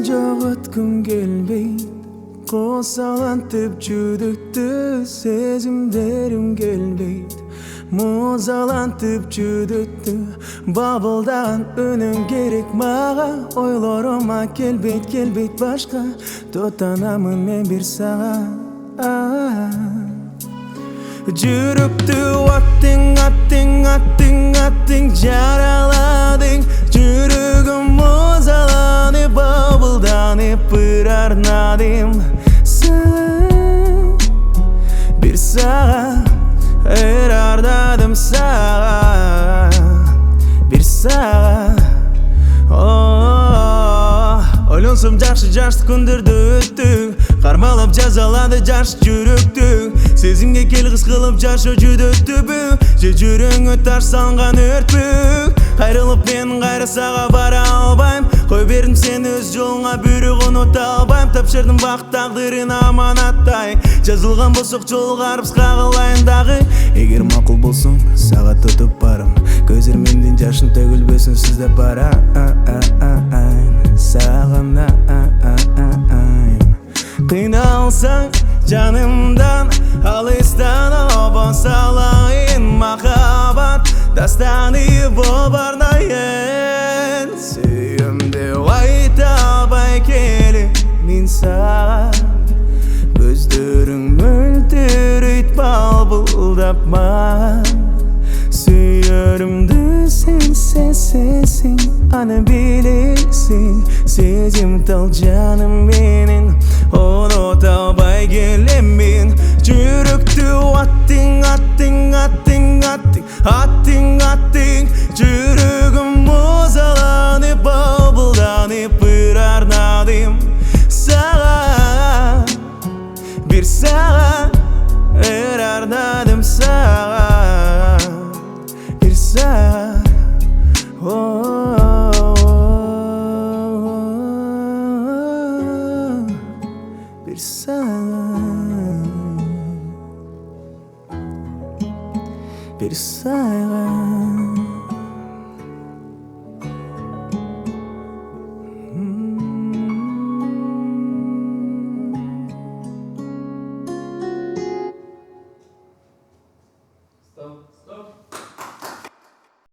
жоғоткум келбейт, косалантып жүдүктү сезимдерим келбейт, музалантып жүдүктү бабылдан үнүң керек мага, ойлорума келбейт башка, тотанамын мен бир сага. Жүрүктү аттиң жараладың, жүрөгүм музаланып бабылданып бир арнадым сага, бир сага арнадым сага, бир сага. Ойлонсом жакшы күндөрдү өттүк, кармалап жазалады жаш жүрөктү, сезимге келгис кылып жашоо жүдөттүбү, же жүрөгүңө таш салган өртпү. Кайрылып мен кайра сага бара албайм, кой бердим сени өз жолуңа, бирок унута албайм. Тапшырдым бак тагдырын аманаттай, жазылган болсок жол карып кагылайын дагы. Эгер макул болсоң сага тотуп барам, көз ирмемдин жашын төгүлбөсүн сиздеп барайын сагына. Кыйналсаң жанымдан, алыстан обон салайын, махаббат дастаны болуп арнайын. Сүйөмдү айта албай келип мен сага, көздөрүң мөлтүрөйт балбылдап мага. Сүйөрүмдү сен сезсең, аны билексиң, сезим тал жаным менен, унута албай келем мен. Жүрөктү аттиң, жүрөгүм музаланып бабылданып бир арнадым сага, бир сага арнадым сага, бир сага. Бир сага, бир сага.